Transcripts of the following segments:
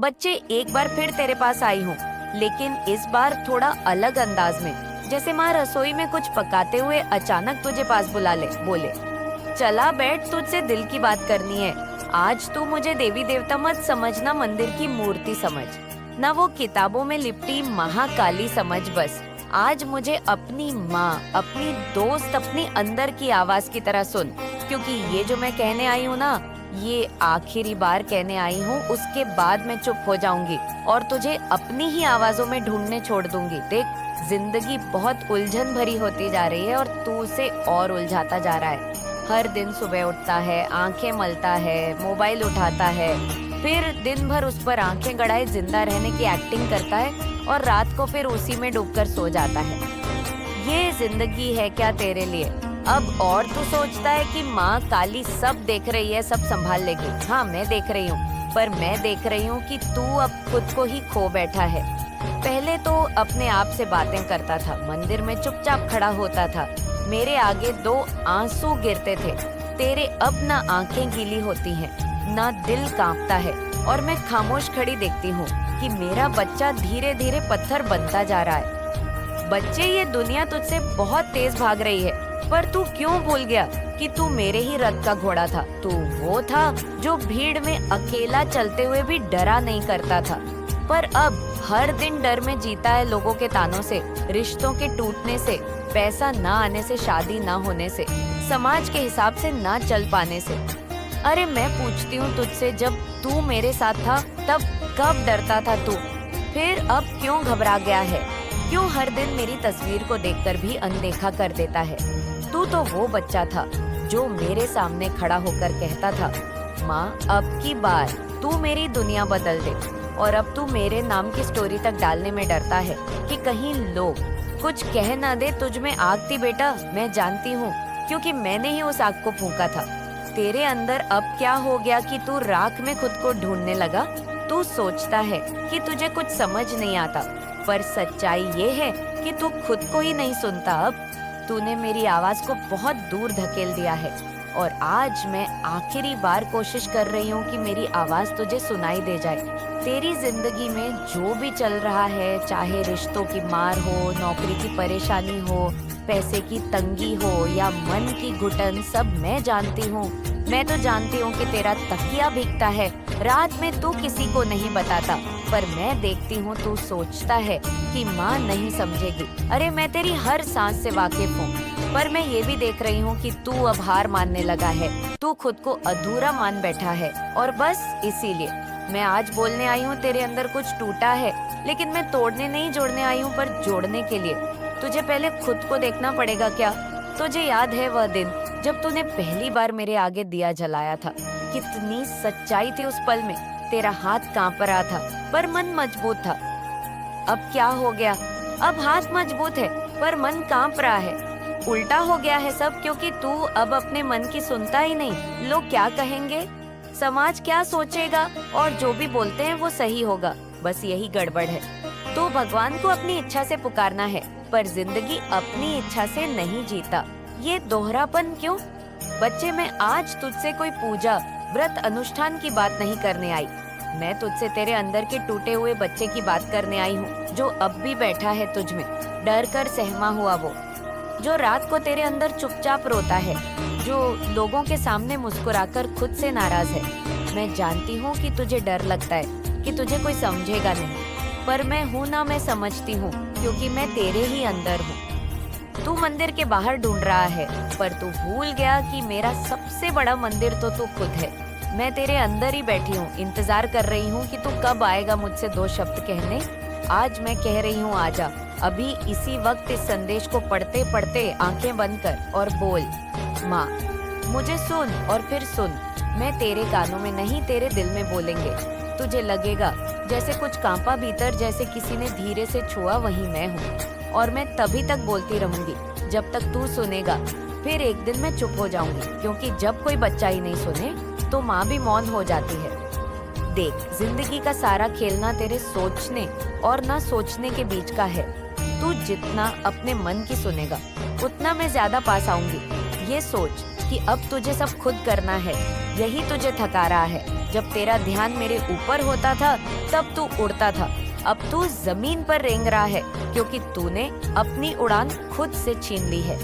बच्चे एक बार फिर तेरे पास आई हूँ, लेकिन इस बार थोड़ा अलग अंदाज में। जैसे माँ रसोई में कुछ पकाते हुए अचानक तुझे पास बुला ले, बोले चला बैठ, तुझसे दिल की बात करनी है। आज तू मुझे देवी देवता मत समझना, मंदिर की मूर्ति समझ, ना वो किताबों में लिपटी महाकाली समझ। बस आज मुझे अपनी माँ, अपनी दोस्त, अपनी अंदर की आवाज की तरह सुन, क्योंकि ये जो मैं कहने आई हूँ ना, ये आखिरी बार कहने आई हूँ। उसके बाद मैं चुप हो जाऊंगी और तुझे अपनी ही आवाजों में ढूंढने छोड़ दूंगी। देख, जिंदगी बहुत उलझन भरी होती जा रही है और तू उसे और उलझाता जा रहा है। हर दिन सुबह उठता है, आंखें मलता है, मोबाइल उठाता है, फिर दिन भर उस पर आंखें गड़ाए जिंदा रहने की एक्टिंग करता है और रात को फिर उसी में डूबकर सो जाता है। ये जिंदगी है क्या तेरे लिए? अब और तू सोचता है कि माँ काली सब देख रही है, सब संभाल लेगी। हाँ, मैं देख रही हूँ, पर मैं देख रही हूँ कि तू अब खुद को ही खो बैठा है। पहले तो अपने आप से बातें करता था, मंदिर में चुपचाप खड़ा होता था, मेरे आगे 2 आंसू गिरते थे। तेरे अब ना आंखें गीली होती हैं, ना दिल कांपता है, और मैं खामोश खड़ी देखती हूँ कि मेरा बच्चा धीरे धीरे पत्थर बनता जा रहा है। बच्चे, ये दुनिया तुझसे बहुत तेज भाग रही है, पर तू क्यों भूल गया कि तू मेरे ही रथ का घोड़ा था? तू वो था जो भीड़ में अकेला चलते हुए भी डरा नहीं करता था, पर अब हर दिन डर में जीता है, लोगों के तानों से, रिश्तों के टूटने से, पैसा ना आने से, शादी ना होने से, समाज के हिसाब से ना चल पाने से। अरे मैं पूछती हूँ तुझसे, जब तू मेरे साथ था तब कब डरता था तू? फिर अब क्यों घबरा गया है? क्यों हर दिन मेरी तस्वीर को देखकर भी अनदेखा कर देता है? तू तो वो बच्चा था जो मेरे सामने खड़ा होकर कहता था, माँ अब की बार तू मेरी दुनिया बदल दे। और अब तू मेरे नाम की स्टोरी तक डालने में डरता है कि कहीं लोग कुछ कह ना दे, तुझ में आग थी बेटा, मैं जानती हूँ, क्योंकि मैंने ही उस आग को फूंका था। तेरे अंदर अब क्या हो गया कि तू राख में खुद को ढूंढने लगा? तू सोचता है कि तुझे कुछ समझ नहीं आता, पर सच्चाई ये है कि तू खुद को ही नहीं सुनता। अब तूने मेरी आवाज को बहुत दूर धकेल दिया है, और आज मैं आखिरी बार कोशिश कर रही हूँ कि मेरी आवाज तुझे सुनाई दे जाए। तेरी जिंदगी में जो भी चल रहा है, चाहे रिश्तों की मार हो, नौकरी की परेशानी हो, पैसे की तंगी हो या मन की घुटन, सब मैं जानती हूँ। मैं तो जानती हूँ कि तेरा तकिया भीगता है, रात में तू किसी को नहीं बताता, पर मैं देखती हूँ तू सोचता है कि माँ नहीं समझेगी। अरे मैं तेरी हर सांस से वाकिफ हूँ, पर मैं ये भी देख रही हूँ कि तू अब हार मानने लगा है, तू खुद को अधूरा मान बैठा है। और बस इसीलिए मैं आज बोलने आई हूँ, तेरे अंदर कुछ टूटा है, लेकिन मैं तोड़ने नहीं जोड़ने आई हूँ, पर जोड़ने के लिए। तुझे पहले खुद को देखना पड़ेगा। क्या तुझे याद है वह दिन जब तूने पहली बार मेरे आगे दिया जलाया था? कितनी सच्चाई थी उस पल में। तेरा हाथ कांप रहा था, पर मन मजबूत था। अब क्या हो गया? अब हाथ मजबूत है, पर मन कांप रहा है। उल्टा हो गया है सब, क्योंकि तू अब अपने मन की सुनता ही नहीं। लोग क्या कहेंगे, समाज क्या सोचेगा, और जो भी बोलते हैं वो सही होगा, बस यही गड़बड़ है। तो भगवान को अपनी इच्छा से पुकारना है, पर जिंदगी अपनी इच्छा से नहीं जीता। ये दोहरापन क्यों? बच्चे, मैं आज तुझसे कोई पूजा, व्रत, अनुष्ठान की बात नहीं करने आई। मैं तुझसे तेरे अंदर के टूटे हुए बच्चे की बात करने आई हूँ, जो अब भी बैठा है तुझ में, डर कर सहमा हुआ, वो जो रात को तेरे अंदर चुपचाप रोता है, जो लोगों के सामने मुस्कुराकर खुद से नाराज है। मैं जानती हूँ कि तुझे डर लगता है कि तुझे कोई समझेगा नहीं, पर मैं हूँ ना, मैं समझती हूँ, क्योंकि मैं तेरे ही अंदर हूँ। तू मंदिर के बाहर ढूंढ रहा है, पर तू भूल गया कि मेरा सबसे बड़ा मंदिर तो तू खुद है। मैं तेरे अंदर ही बैठी हूँ, इंतजार कर रही हूँ कि तू कब आएगा मुझसे 2 शब्द कहने। आज मैं कह रही हूँ, आजा अभी, इसी वक्त। इस संदेश को पढ़ते पढ़ते आंखें बंद कर और बोल, माँ मुझे सुन, और फिर सुन। मैं तेरे कानों में नहीं, तेरे दिल में बोलेंगे। तुझे लगेगा जैसे कुछ कांपा भीतर, जैसे किसी ने धीरे से छुआ, वही मैं हूँ। और मैं तभी तक बोलती रहूंगी जब तक तू सुनेगा। फिर एक दिन मैं चुप हो जाऊंगी, क्योंकि जब कोई बच्चा ही नहीं सुने तो माँ भी मौन हो जाती है। देख, जिंदगी का सारा खेलना तेरे सोचने और ना सोचने के बीच का है। तू जितना अपने मन की सुनेगा, उतना मैं ज्यादा पास आऊंगी। ये सोच कि अब तुझे सब खुद करना है, यही तुझे थका रहा है। जब तेरा ध्यान मेरे ऊपर होता था तब तू उड़ता था, अब तू जमीन पर रेंग रहा है क्योंकि तूने अपनी उड़ान खुद से छीन ली है।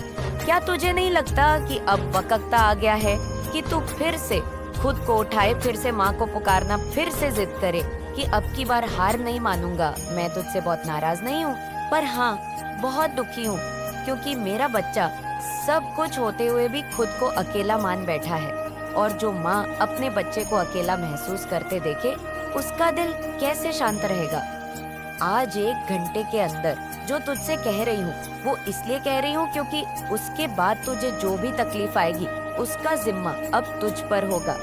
क्या तुझे नहीं लगता कि अब वक्त आ गया है कि तू फिर से खुद को उठाए, फिर से माँ को पुकारना, फिर से जिद करे कि अब की बार हार नहीं मानूंगा। मैं तुझसे बहुत नाराज नहीं हूँ, पर हाँ बहुत दुखी हूँ क्योंकि मेरा बच्चा सब कुछ होते हुए भी खुद को अकेला मान बैठा है। और जो माँ अपने बच्चे को अकेला महसूस करते देखे, उसका दिल कैसे शांत रहेगा। आज 1 घंटे के अंदर जो तुझसे कह रही हूँ वो इसलिए कह रही हूँ क्योंकि उसके बाद तुझे जो भी तकलीफ आएगी उसका जिम्मा अब तुझ पर होगा।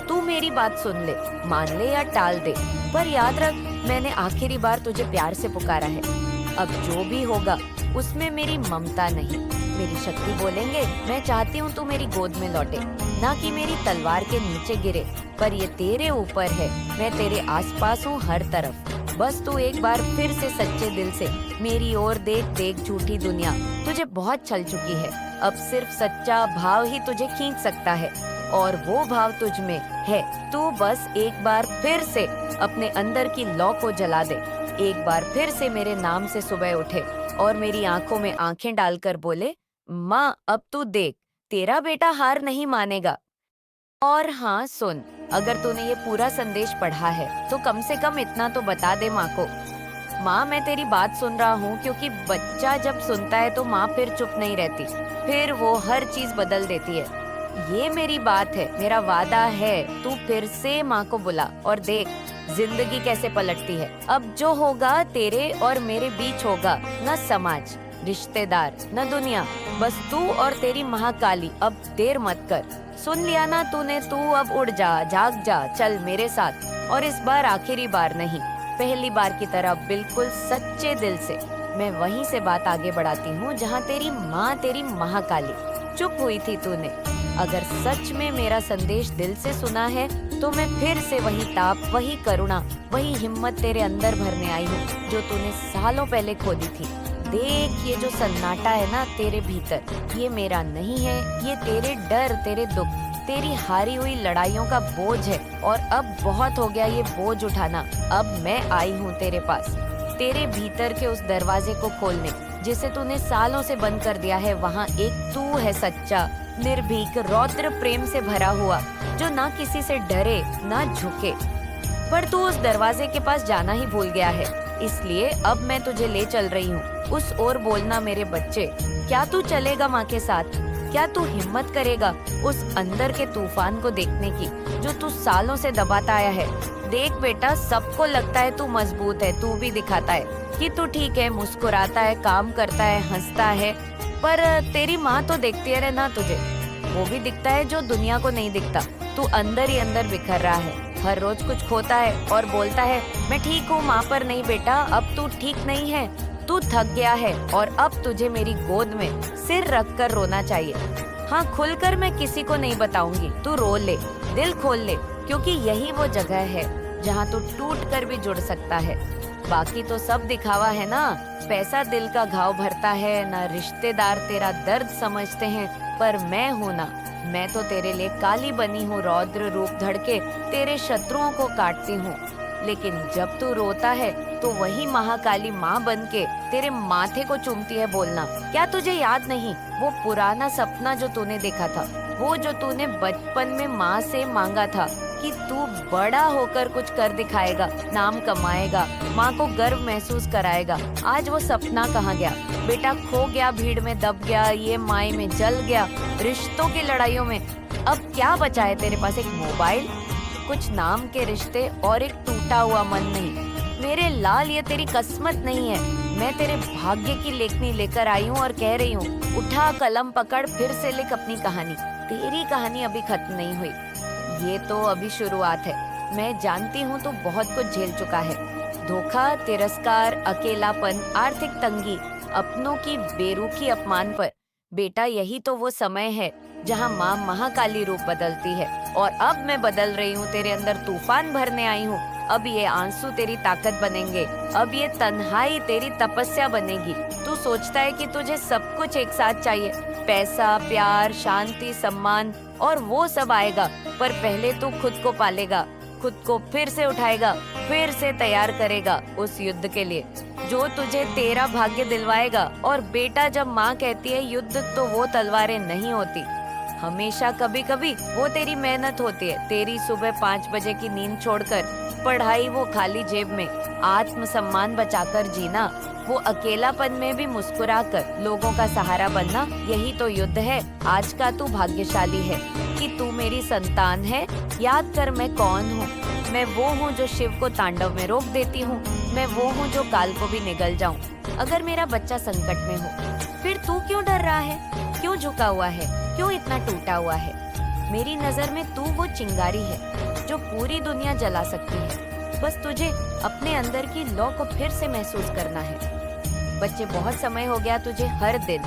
तू मेरी बात सुन ले, मान ले या टाल दे, पर याद रख मैंने आखिरी बार तुझे प्यार से पुकारा है। अब जो भी होगा उसमें मेरी ममता नहीं, मेरी शक्ति बोलेंगे। मैं चाहती हूँ तू मेरी गोद में लौटे, ना कि मेरी तलवार के नीचे गिरे, पर ये तेरे ऊपर है। मैं तेरे आसपास हूँ हर तरफ। बस तू एक बार फिर से सच्चे दिल से मेरी ओर देख। देख झूठी दुनिया तुझे बहुत छल चुकी है। अब सिर्फ सच्चा भाव ही तुझे खींच सकता है और वो भाव तुझ में है। तू बस एक बार फिर से अपने अंदर की लौ को जला दे, एक बार फिर से मेरे नाम से सुबह उठे और मेरी आंखों में आंखें डालकर बोले, माँ अब तू देख, तेरा बेटा हार नहीं मानेगा। और हाँ सुन, अगर तूने ये पूरा संदेश पढ़ा है तो कम से कम इतना तो बता दे माँ को, माँ मैं तेरी बात सुन रहा हूँ। क्योंकि बच्चा जब सुनता है तो माँ फिर चुप नहीं रहती, फिर वो हर चीज बदल देती है। ये मेरी बात है, मेरा वादा है। तू फिर से माँ को बुला और देख जिंदगी कैसे पलटती है। अब जो होगा तेरे और मेरे बीच होगा, न समाज, रिश्तेदार, न दुनिया, बस तू और तेरी महाकाली। अब देर मत कर, सुन लिया ना तूने। तू अब उड़ जा, जाग जा, चल मेरे साथ। और इस बार आखिरी बार नहीं, पहली बार की तरह बिल्कुल सच्चे दिल से मैं वहीं से बात आगे बढ़ाती हूँ जहाँ तेरी माँ, तेरी महाकाली चुप हुई थी। तूने अगर सच में मेरा संदेश दिल से सुना है तो मैं फिर से वही ताप, वही करुणा, वही हिम्मत तेरे अंदर भरने आई हूँ जो तूने सालों पहले खो दी थी। देख ये जो सन्नाटा है ना तेरे भीतर, ये मेरा नहीं है, ये तेरे डर, तेरे दुख, तेरी हारी हुई लड़ाइयों का बोझ है। और अब बहुत हो गया ये बोझ उठाना। अब मैं आई हूँ तेरे पास, तेरे भीतर के उस दरवाजे को खोलने जिसे तूने सालों से बंद कर दिया है। वहाँ एक तू है सच्चा, निर्भीक, रौद्र प्रेम से भरा हुआ, जो ना किसी से डरे ना झुके। पर तू उस दरवाजे के पास जाना ही भूल गया है, इसलिए अब मैं तुझे ले चल रही हूँ उस ओर। बोलना मेरे बच्चे, क्या तू चलेगा माँ के साथ? क्या तू हिम्मत करेगा उस अंदर के तूफान को देखने की जो तू सालों से दबाता आया है? देख बेटा, सबको लगता है तू मजबूत है, तू भी दिखाता है कि तू ठीक है, मुस्कुराता है, काम करता है, हंसता है, पर तेरी माँ तो देखती है ना तुझे, वो भी दिखता है जो दुनिया को नहीं दिखता। तू अंदर ही अंदर बिखर रहा है, हर रोज कुछ खोता है और बोलता है मैं ठीक हूँ माँ, पर नहीं बेटा, अब तू ठीक नहीं है, तू थक गया है और अब तुझे मेरी गोद में सिर रख कर रोना चाहिए। हाँ, खुलकर मैं किसी को नहीं बताऊंगी, तू रो ले, दिल खोल ले, क्योंकि यही वो जगह है जहाँ तू टूट कर भी जुड़ सकता है। बाकी तो सब दिखावा है ना, पैसा दिल का घाव भरता है ना, रिश्तेदार तेरा दर्द समझते हैं, पर मैं हूँ ना, मैं तो तेरे लिए काली बनी हूँ, रौद्र रूप धड़के तेरे शत्रुओं को काटती हूँ। लेकिन जब तू रोता है तो वही महाकाली माँ बनके तेरे माथे को चूमती है। बोलना, क्या तुझे याद नहीं वो पुराना सपना जो तूने देखा था, वो जो तूने बचपन में माँ से मांगा था कि तू बड़ा होकर कुछ कर दिखाएगा, नाम कमाएगा, माँ को गर्व महसूस कराएगा। आज वो सपना कहाँ गया बेटा? खो गया, भीड़ में दब गया, ये माई में जल गया, रिश्तों की लड़ाइयों में। अब क्या बचा है तेरे पास? एक मोबाइल, कुछ नाम के रिश्ते और एक टूटा हुआ मन नहीं। मेरे लाल, ये तेरी किस्मत नहीं है। मैं तेरे भाग्य की लेखनी लेकर आई हूँ और कह रही हूँ, उठा कलम पकड़, फिर से लिख अपनी कहानी। तेरी कहानी अभी खत्म नहीं हुई, ये तो अभी शुरुआत है। मैं जानती हूँ तू बहुत कुछ झेल चुका है, धोखा, तिरस्कार, अकेलापन, आर्थिक तंगी, अपनों की बेरुखी, अपमान पर। बेटा, यही तो वो समय है जहाँ माँ महाकाली रूप बदलती है, और अब मैं बदल रही हूँ, तेरे अंदर तूफान भरने आई हूँ। अब ये आंसू तेरी ताकत बनेंगे, अब ये तन्हाई तेरी तपस्या बनेगी। तू सोचता है कि तुझे सब कुछ एक साथ चाहिए, पैसा, प्यार, शांति, सम्मान, और वो सब आएगा, पर पहले तू खुद को पालेगा, खुद को फिर से उठाएगा, फिर से तैयार करेगा उस युद्ध के लिए जो तुझे तेरा भाग्य दिलवाएगा। और बेटा, जब माँ कहती है युद्ध, तो वो तलवारें नहीं होती, हमेशा कभी कभी वो तेरी मेहनत होती है, तेरी सुबह 5 बजे की नींद छोड़कर पढ़ाई, वो खाली जेब में आत्म सम्मान बचाकर जीना, वो अकेलापन में भी मुस्कुराकर लोगों का सहारा बनना, यही तो युद्ध है। आज का तू भाग्यशाली है कि तू मेरी संतान है। याद कर मैं कौन हूँ। मैं वो हूँ जो शिव को तांडव में रोक देती हूँ। मैं वो हूँ जो काल को भी निगल जाऊँ अगर मेरा बच्चा संकट में हो। फिर तू क्यों डर रहा है? क्यों झुका हुआ है? क्यों इतना टूटा हुआ है? मेरी नजर में तू वो चिंगारी है जो पूरी दुनिया जला सकती है। बस तुझे अपने अंदर की लौ को फिर से महसूस करना है। बच्चे, बहुत समय हो गया तुझे हर दिन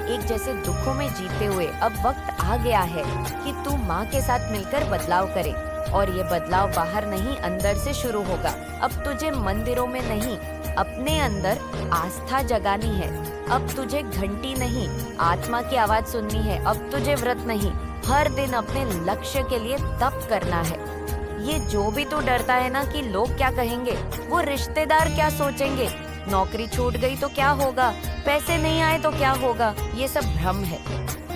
एक जैसे दुखों में जीते हुए। अब वक्त आ गया है कि तू माँ के साथ मिलकर बदलाव करे, और ये बदलाव बाहर नहीं, अंदर से शुरू होगा। अब तुझे मंदिरों में नहीं, अपने अंदर आस्था जगानी है। अब तुझे घंटी नहीं, आत्मा की आवाज सुननी है। अब तुझे व्रत नहीं, हर दिन अपने लक्ष्य के लिए तप करना है। ये जो भी तू डरता है ना कि लोग क्या कहेंगे, वो रिश्तेदार क्या सोचेंगे, नौकरी छूट गई तो क्या होगा, पैसे नहीं आए तो क्या होगा, ये सब भ्रम है।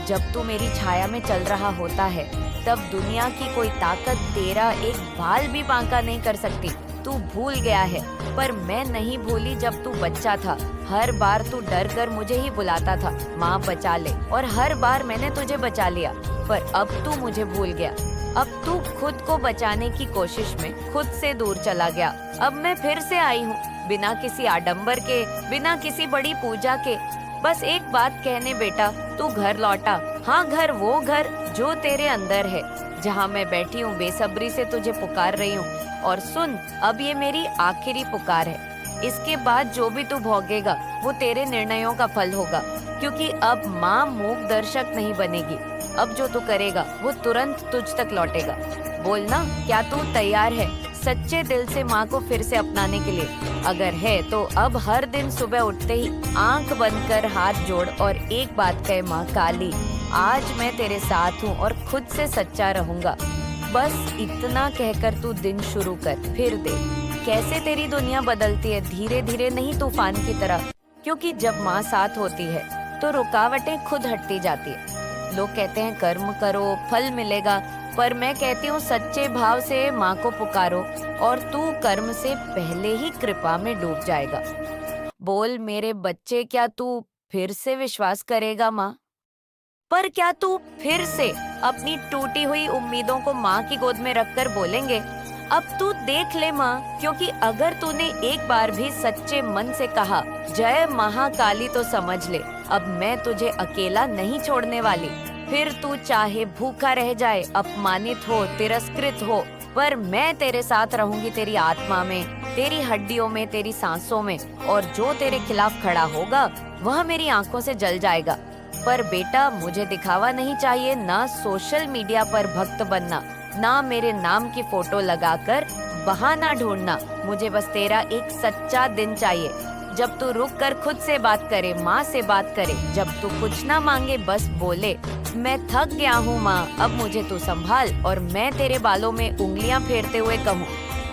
जब तू मेरी छाया में चल रहा होता है, तब दुनिया की कोई ताकत तेरा एक बाल भी बांका नहीं कर सकती। तू भूल गया है, पर मैं नहीं भूली। जब तू बच्चा था, हर बार तू डर कर मुझे ही बुलाता था, माँ बचा ले, और हर बार मैंने तुझे बचा लिया। पर अब तू मुझे भूल गया। अब तू खुद को बचाने की कोशिश में खुद से दूर चला गया। अब मैं फिर से आई हूँ, बिना किसी आडंबर के, बिना किसी बड़ी पूजा के। बस एक बात कहने बेटा, तू घर लौटा। हाँ, घर, वो घर जो तेरे अंदर है, जहाँ मैं बैठी हूँ बेसब्री से तुझे पुकार रही हूँ। और सुन, अब ये मेरी आखिरी पुकार है। इसके बाद जो भी तू भोगेगा वो तेरे निर्णयों का फल होगा, क्योंकि अब माँ मूक दर्शक नहीं बनेगी। अब जो तू करेगा वो तुरंत तुझ तक लौटेगा। बोलना, क्या तू तैयार है सच्चे दिल से माँ को फिर से अपनाने के लिए? अगर है तो अब हर दिन सुबह उठते ही आंख बंद कर हाथ जोड़ और एक बात कहे, माँ काली, आज मैं तेरे साथ हूँ और खुद से सच्चा रहूंगा। बस इतना कहकर तू दिन शुरू कर, फिर देख कैसे तेरी दुनिया बदलती है, धीरे धीरे नहीं, तूफान की तरह। क्योंकि जब माँ साथ होती है तो रुकावटें खुद हटती जाती है। लोग कहते हैं कर्म करो फल मिलेगा, पर मैं कहती हूँ सच्चे भाव से माँ को पुकारो और तू कर्म से पहले ही कृपा में डूब जाएगा। बोल मेरे बच्चे, क्या तू फिर से विश्वास करेगा माँ पर? क्या तू फिर से अपनी टूटी हुई उम्मीदों को माँ की गोद में रखकर बोलेंगे, अब तू देख ले माँ, क्योंकि अगर तूने एक बार भी सच्चे मन से कहा जय महाकाली, तो समझ ले अब मैं तुझे अकेला नहीं छोड़ने वाली। फिर तू चाहे भूखा रह जाए, अपमानित हो, तिरस्कृत हो, पर मैं तेरे साथ रहूंगी, तेरी आत्मा में, तेरी हड्डियों में, तेरी सांसों में। और जो तेरे खिलाफ खड़ा होगा वह मेरी आंखों से जल जाएगा। पर बेटा, मुझे दिखावा नहीं चाहिए, ना सोशल मीडिया पर भक्त बनना, ना मेरे नाम की फोटो लगाकर बहाना ढूंढना। मुझे बस तेरा एक सच्चा दिन चाहिए, जब तू रुक कर खुद से बात करे, माँ से बात करे, जब तू कुछ ना मांगे, बस बोले मैं थक गया हूँ माँ, अब मुझे तू संभाल। और मैं तेरे बालों में उंगलियाँ फेरते हुए कहूँ,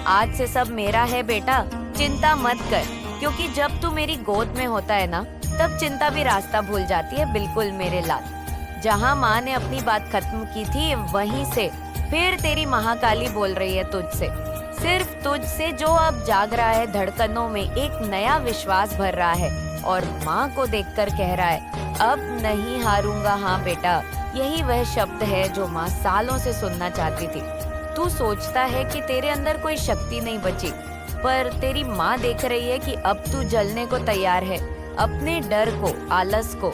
आज से सब मेरा है बेटा, चिंता मत कर। क्योंकि जब तू मेरी गोद में होता है ना, तब चिंता भी रास्ता भूल जाती है, बिल्कुल मेरे लाल। जहाँ माँ ने अपनी बात खत्म की थी, वहीं से फिर तेरी महाकाली बोल रही है तुझसे, सिर्फ तुझसे, जो अब जाग रहा है, धड़कनों में एक नया विश्वास भर रहा है और माँ को देखकर कह रहा है, अब नहीं हारूंगा। हाँ बेटा, यही वह शब्द है जो माँ सालों से सुनना चाहती थी। तू सोचता है कि तेरे अंदर कोई शक्ति नहीं बची, पर तेरी माँ देख रही है कि अब तू जलने को तैयार है। अपने डर को, आलस को,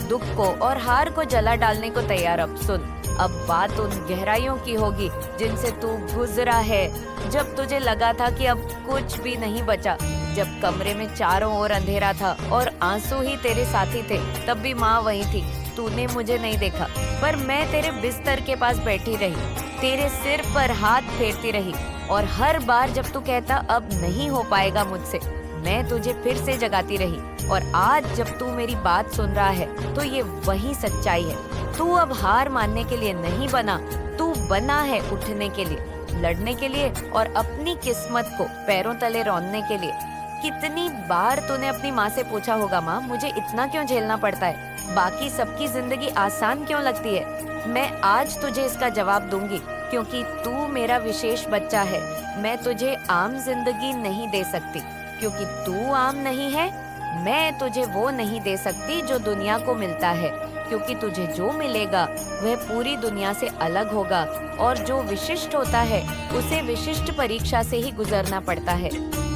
दुख को और हार को जला डालने को तैयार। अब सुन, अब बात उन गहराइयों की होगी जिनसे तू गुजरा है, जब तुझे लगा था कि अब कुछ भी नहीं बचा, जब कमरे में चारों ओर अंधेरा था और आंसू ही तेरे साथी थे। तब भी माँ वही थी, तूने मुझे नहीं देखा, पर मैं तेरे बिस्तर के पास बैठी रही, तेरे सिर पर हाथ फेरती रही। और हर बार जब तू कहता अब नहीं हो पाएगा मुझसे, मैं तुझे फिर से जगाती रही, और आज जब तू मेरी बात सुन रहा है तो ये वही सच्चाई है। तू अब हार मानने के लिए नहीं बना, तू बना है उठने के लिए, लड़ने के लिए और अपनी किस्मत को पैरों तले रौंदने के लिए। कितनी बार तूने अपनी माँ से पूछा होगा, माँ मुझे इतना क्यों झेलना पड़ता है, बाकी सबकी जिंदगी आसान क्यों लगती है। मैं आज तुझे इसका जवाब दूंगी, क्योंकि तू मेरा विशेष बच्चा है। मैं तुझे आम जिंदगी नहीं दे सकती, क्योंकि तू आम नहीं है। मैं तुझे वो नहीं दे सकती जो दुनिया को मिलता है, क्योंकि तुझे जो मिलेगा वह पूरी दुनिया से अलग होगा, और जो विशिष्ट होता है उसे विशिष्ट परीक्षा से ही गुजरना पड़ता है।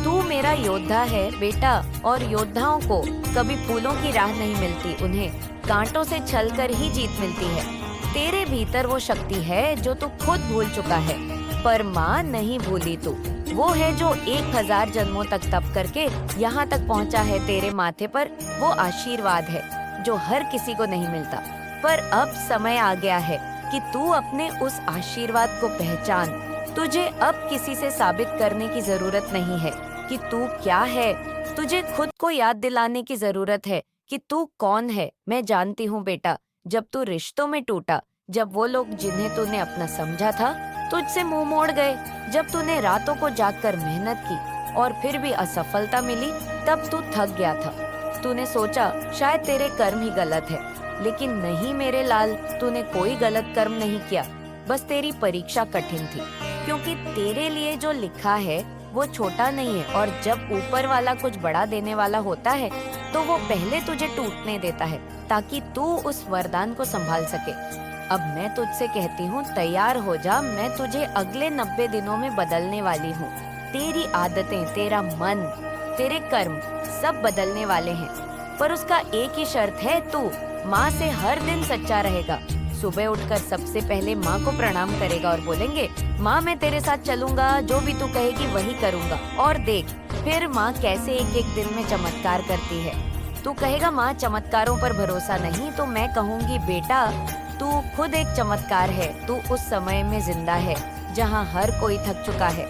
तू मेरा योद्धा है बेटा, और योद्धाओं को कभी फूलों की राह नहीं मिलती, उन्हें कांटों से छलकर ही जीत मिलती है। तेरे भीतर वो शक्ति है जो तू खुद भूल चुका है, पर माँ नहीं भूली तू। वो है जो 1000 जन्मों तक तप करके यहाँ तक पहुँचा है। तेरे माथे पर वो आशीर्वाद है जो हर किसी को नहीं मिलता। पर अब समय आ गया है कि तू अपने उस आशीर्वाद को पहचान। तुझे अब किसी से साबित करने की जरूरत नहीं है कि तू क्या है। तुझे खुद को याद दिलाने की जरूरत है कि तू कौन है। मैं जानती हूँ बेटा, जब तू रिश्तों में टूटा, जब वो लोग जिन्हें तूने अपना समझा था तुझसे मुंह मोड़ गए, जब तूने रातों को जागकर मेहनत की और फिर भी असफलता मिली, तब तू थक गया था। तूने सोचा शायद तेरे कर्म ही गलत है, लेकिन नहीं मेरे लाल, तूने कोई गलत कर्म नहीं किया, बस तेरी परीक्षा कठिन थी, क्योंकि तेरे लिए जो लिखा है वो छोटा नहीं है, और जब ऊपर वाला कुछ बड़ा देने वाला होता है तो वो पहले तुझे टूटने देता है ताकि तू उस वरदान को संभाल सके। अब मैं तुझसे कहती हूँ, तैयार हो जा, मैं तुझे अगले 90 दिनों में बदलने वाली हूँ। तेरी आदतें, तेरा मन, तेरे कर्म सब बदलने वाले हैं, पर उसका एक ही शर्त है, तू माँ से हर दिन सच्चा रहेगा। सुबह उठकर सबसे पहले माँ को प्रणाम करेगा और बोलेंगे, माँ मैं तेरे साथ चलूंगा, जो भी तू कहेगी वही करूंगा। और देख फिर माँ कैसे एक एक दिन में चमत्कार करती है। तू कहेगा माँ चमत्कारों पर भरोसा नहीं, तो मैं कहूँगी बेटा तू खुद एक चमत्कार है। तू उस समय में जिंदा है जहाँ हर कोई थक चुका है,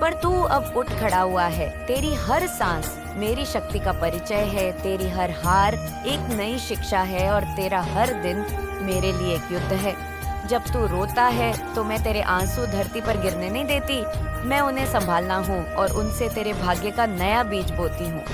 पर तू अब उठ खड़ा हुआ है। तेरी हर सांस मेरी शक्ति का परिचय है, तेरी हर हार एक नई शिक्षा है, और तेरा हर दिन मेरे लिए एक युद्ध है। जब तू रोता है तो मैं तेरे आंसू धरती पर गिरने नहीं देती, मैं उन्हें संभालना हूँ और उनसे तेरे भाग्य का नया बीज बोती हूँ।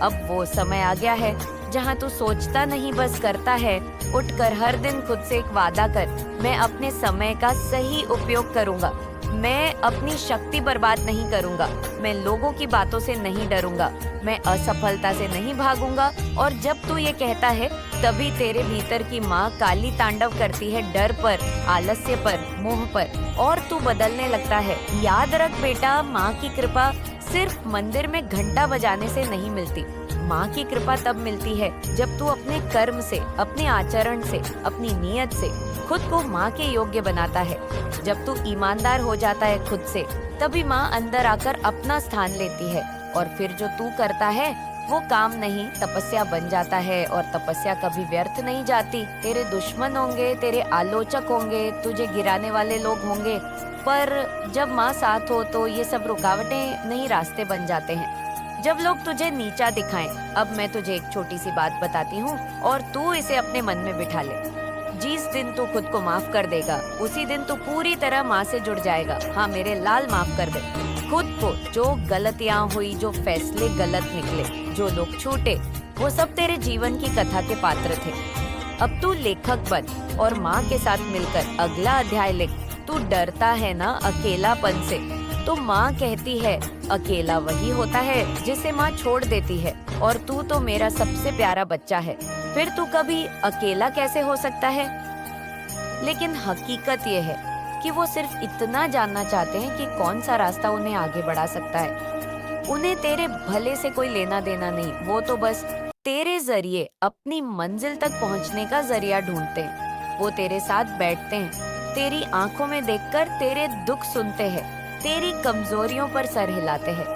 अब वो समय आ गया है जहाँ तू सोचता नहीं बस करता है। उठकर हर दिन खुद से एक वादा कर, मैं अपने समय का सही उपयोग करूँगा, मैं अपनी शक्ति बर्बाद नहीं करूँगा, मैं लोगों की बातों से नहीं डरूंगा, मैं असफलता से नहीं भागूंगा। और जब तू ये कहता है तभी तेरे भीतर की माँ काली तांडव करती है, डर पर, आलस्य पर, मोह पर, और तू बदलने लगता है। याद रख बेटा, माँ की कृपा सिर्फ मंदिर में घंटा बजाने से नहीं मिलती। माँ की कृपा तब मिलती है जब तू अपने कर्म से, अपने आचरण से, अपनी नीयत से खुद को माँ के योग्य बनाता है। जब तू ईमानदार हो जाता है खुद से, तभी माँ अंदर आकर अपना स्थान लेती है, और फिर जो तू करता है वो काम नहीं तपस्या बन जाता है। और तपस्या कभी व्यर्थ नहीं जाती। तेरे दुश्मन होंगे, तेरे आलोचक होंगे, तुझे गिराने वाले लोग होंगे, पर जब माँ साथ हो तो ये सब रुकावटें नहीं रास्ते बन जाते हैं। जब लोग तुझे नीचा दिखाएं, अब मैं तुझे एक छोटी सी बात बताती हूँ और तू इसे अपने मन में बिठा ले। जिस दिन तू खुद को माफ कर देगा, उसी दिन तू पूरी तरह माँ से जुड़ जाएगा। हाँ मेरे लाल, माफ कर दे खुद को। जो गलतियाँ हुई, जो फैसले गलत निकले, जो लोग छूटे, वो सब तेरे जीवन की कथा के पात्र थे। अब तू लेखक बन और माँ के साथ मिलकर अगला अध्याय लिख। तू डरता है ना अकेलापन से, तो माँ कहती है अकेला वही होता है जिसे माँ छोड़ देती है, और तू तो मेरा सबसे प्यारा बच्चा है, फिर तू कभी अकेला कैसे हो सकता है। लेकिन हकीकत ये है कि वो सिर्फ इतना जानना चाहते हैं कि कौन सा रास्ता उन्हें आगे बढ़ा सकता है। उन्हें तेरे भले से कोई लेना देना नहीं, वो तो बस तेरे जरिए अपनी मंजिल तक पहुंचने का जरिया ढूंढते हैं। वो तेरे साथ बैठते हैं, तेरी आंखों में देखकर तेरे दुख सुनते हैं, तेरी कमजोरियों पर सर हिलाते हैं,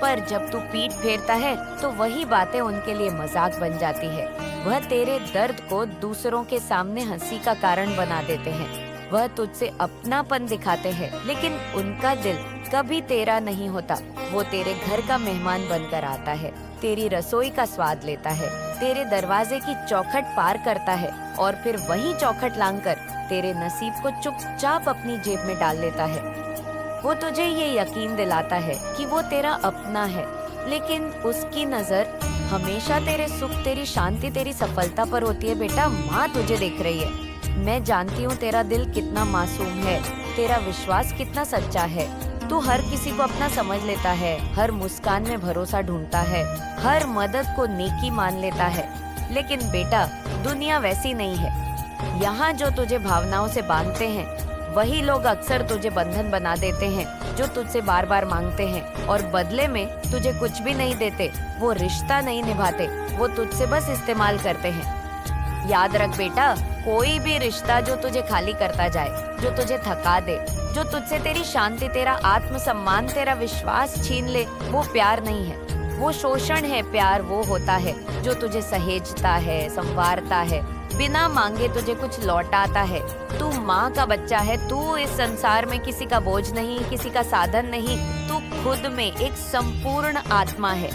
पर जब तू पीठ फेरता है तो वही बातें उनके लिए मजाक बन जाती है। वह तेरे दर्द को दूसरों के सामने हंसी का कारण बना देते हैं। वह तुझसे अपनापन दिखाते हैं, लेकिन उनका दिल कभी तेरा नहीं होता। वो तेरे घर का मेहमान बनकर आता है। तेरी रसोई का स्वाद लेता है, तेरे दरवाजे की चौखट पार करता है और फिर वही चौखट लांघकर तेरे नसीब को चुपचाप अपनी जेब में डाल लेता है। वो तुझे ये यकीन दिलाता है कि वो तेरा अपना है, लेकिन उसकी नजर हमेशा तेरे सुख, तेरी शांति, तेरी सफलता पर होती है। बेटा, माँ तुझे देख रही है। मैं जानती हूँ तेरा दिल कितना मासूम है, तेरा विश्वास कितना सच्चा है। तू हर किसी को अपना समझ लेता है, हर मुस्कान में भरोसा ढूंढता है, हर मदद को नेकी मान लेता है। लेकिन बेटा, दुनिया वैसी नहीं है। यहाँ जो तुझे भावनाओं से बांधते हैं, वही लोग अक्सर तुझे बंधन बना देते हैं, जो तुझसे बार बार मांगते हैं और बदले में तुझे कुछ भी नहीं देते। वो रिश्ता नहीं निभाते, वो तुझसे बस इस्तेमाल करते हैं। याद रख बेटा, कोई भी रिश्ता जो तुझे खाली करता जाए, जो तुझे थका दे, जो तुझसे तेरी शांति, तेरा आत्मसम्मान, तेरा विश्वास छीन ले, वो प्यार नहीं है, वो शोषण है। प्यार वो होता है जो तुझे सहेजता है, संवारता है, बिना मांगे तुझे कुछ लौटाता है। तू माँ का बच्चा है, तू इस संसार में किसी का बोझ नहीं, किसी का साधन नहीं। तू खुद में एक संपूर्ण आत्मा है।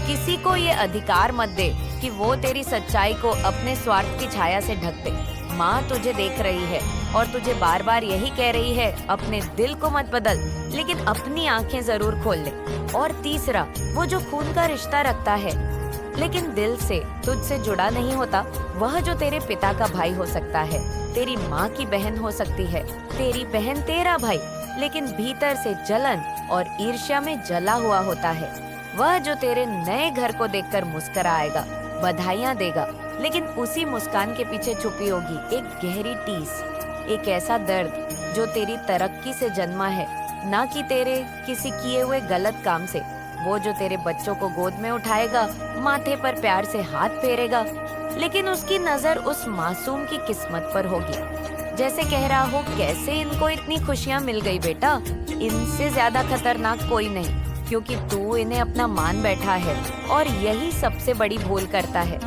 किसी को ये अधिकार मत दे कि वो तेरी सच्चाई को अपने स्वार्थ की छाया से ढक दे। माँ तुझे देख रही है और तुझे बार बार यही कह रही है, अपने दिल को मत बदल, लेकिन अपनी आंखें जरूर खोल ले। और तीसरा, वो जो खून का रिश्ता रखता है लेकिन दिल से तुझसे जुड़ा नहीं होता, वह जो तेरे पिता का भाई हो सकता है, तेरी माँ की बहन हो सकती है, तेरी बहन तेरा भाई, लेकिन भीतर से जलन और ईर्ष्या में जला हुआ होता है। वह जो तेरे नए घर को देखकर मुस्कुराएगा, बधाइयाँ देगा, लेकिन उसी मुस्कान के पीछे छुपी होगी एक गहरी टीस, एक ऐसा दर्द जो तेरी तरक्की से जन्मा है, ना कि तेरे किसी किए हुए गलत काम से। वो जो तेरे बच्चों को गोद में उठाएगा, माथे पर प्यार से हाथ फेरेगा, लेकिन उसकी नजर उस मासूम की किस्मत पर होगी, जैसे कह रहा हो, कैसे इनको इतनी खुशियाँ मिल गई बेटा, इनसे ज्यादा खतरनाक कोई नहीं, क्योंकि तू इन्हें अपना मान बैठा है। और यही सबसे बड़ी भूल करता है।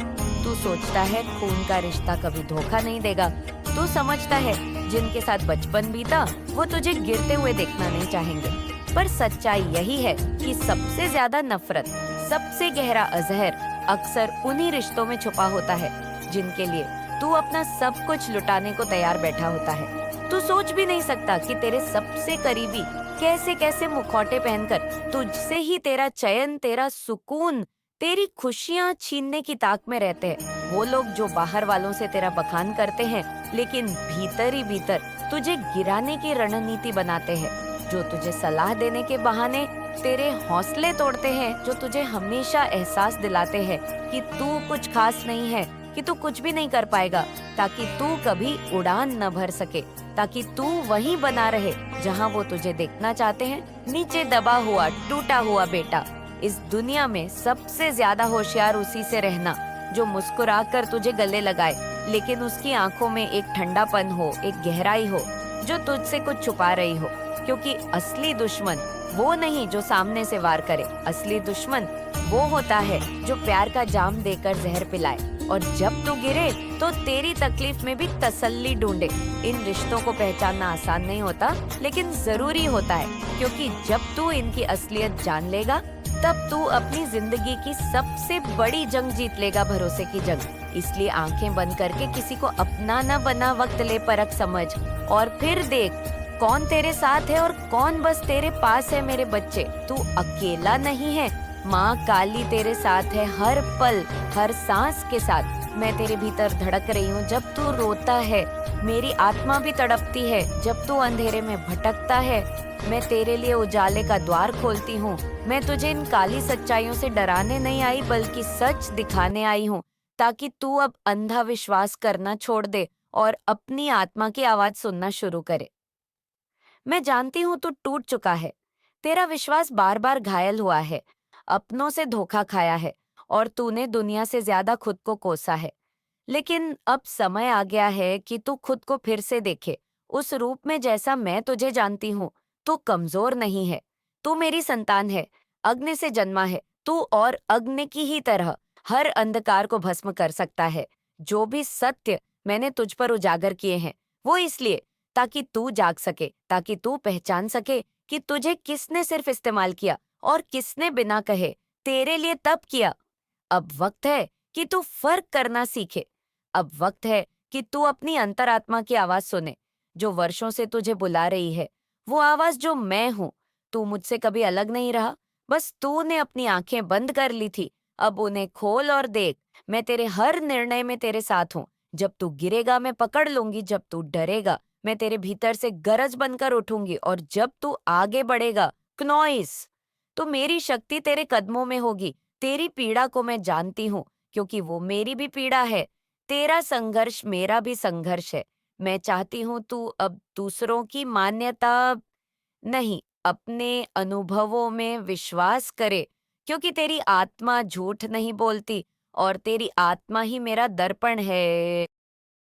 तू सोचता है खून का रिश्ता कभी धोखा नहीं देगा। तू समझता है जिनके साथ बचपन बीता वो तुझे गिरते हुए देखना नहीं चाहेंगे, पर सच्चाई यही है कि सबसे ज्यादा नफरत, सबसे गहरा अजहर अक्सर उन्हीं रिश्तों में छुपा होता है जिनके लिए तू अपना सब कुछ लुटाने को तैयार बैठा होता है। तू सोच भी नहीं सकता कि तेरे सबसे करीबी कैसे कैसे मुखौटे पहनकर तुझसे ही तेरा चयन, तेरा सुकून, तेरी खुशियाँ छीनने की ताक में रहते हैं। वो लोग जो बाहर वालों से तेरा बखान करते हैं, लेकिन भीतर ही भीतर तुझे गिराने की रणनीति बनाते हैं, जो तुझे सलाह देने के बहाने तेरे हौसले तोड़ते हैं, जो तुझे हमेशा एहसास दिलाते हैं कि तू कुछ खास नहीं है, कि तू कुछ भी नहीं कर पाएगा, ताकि तू कभी उड़ान न भर सके, ताकि तू वहीं बना रहे जहां वो तुझे देखना चाहते हैं, नीचे दबा हुआ, टूटा हुआ। बेटा, इस दुनिया में सबसे ज्यादा होशियार उसी से रहना जो मुस्कुराकर तुझे गले लगाए, लेकिन उसकी आंखों में एक ठंडापन हो, एक गहराई हो जो तुझसे कुछ छुपा रही हो। क्योंकि असली दुश्मन वो नहीं जो सामने से वार करे, असली दुश्मन वो होता है जो प्यार का जाम देकर जहर पिलाए, और जब तू गिरे तो तेरी तकलीफ में भी तसल्ली ढूंढे। इन रिश्तों को पहचानना आसान नहीं होता, लेकिन जरूरी होता है, क्योंकि जब तू इनकी असलियत जान लेगा, तब तू अपनी जिंदगी की सबसे बड़ी जंग जीत लेगा, भरोसे की जंग। इसलिए आंखें बंद करके किसी को अपना न बना वक्त ले परख समझ, और फिर देख कौन तेरे साथ है और कौन बस तेरे पास है। मेरे बच्चे, तू अकेला नहीं है, माँ काली तेरे साथ है, हर पल, हर सांस के साथ। मैं तेरे भीतर धड़क रही हूँ जब तू रोता है, मेरी आत्मा भी तड़पती है जब तू अंधेरे में भटकता है। मैं तेरे लिए उजाले का द्वार खोलती हूँ। मैं तुझे इन काली सच्चाइयों से डराने नहीं आई, बल्कि सच दिखाने आई हूँ, ताकि तू अब अंधा विश्वास करना छोड़ दे और अपनी आत्मा की आवाज सुनना शुरू करे। मैं जानती हूँ तू टूट चुका है, तेरा विश्वास बार बार घायल हुआ है, अपनों से धोखा खाया है और तूने दुनिया से ज्यादा खुद को कोसा है। लेकिन अब समय आ गया है कि तू खुद को फिर से देखे, उस रूप में जैसा मैं तुझे जानती हूँ। तू कमजोर नहीं है, तू मेरी संतान है, अग्नि से जन्मा है तू, और अग्नि की ही तरह हर अंधकार को भस्म कर सकता है। जो भी सत्य मैंने तुझ पर उजागर किए हैं, वो इसलिए ताकि तू जाग सके, ताकि तू पहचान सके कि तुझे किसने सिर्फ इस्तेमाल किया और किसने बिना कहे तेरे लिए तब किया। अब वक्त है कि तू फर्क करना सीखे। अब वक्त है कि तू अपनी अंतरात्मा की आवाज सुने, जो वर्षों से तुझे बुला रही है। वो आवाज जो मैं हूँ। तू मुझसे कभी अलग नहीं रहा। बस तूने अपनी आंखें बंद कर ली थी। अब उन्हें खोल और देख। मैं तेरे हर निर्णय में तेरे साथ हूँ। जब तू गिरेगा मैं पकड़ लूंगी, जब तू डरेगा मैं तेरे भीतर से गरज बनकर उठूंगी, और जब तू आगे बढ़ेगा, क्नॉइस, तो मेरी शक्ति तेरे कदमों में होगी। तेरी पीड़ा को मैं जानती हूँ, क्योंकि वो मेरी भी पीड़ा है। तेरा संघर्ष मेरा भी संघर्ष है। मैं चाहती हूँ तू अब दूसरों की मान्यता नहीं, अपने अनुभवों में विश्वास करे, क्योंकि तेरी आत्मा झूठ नहीं बोलती, और तेरी आत्मा ही मेरा दर्पण है।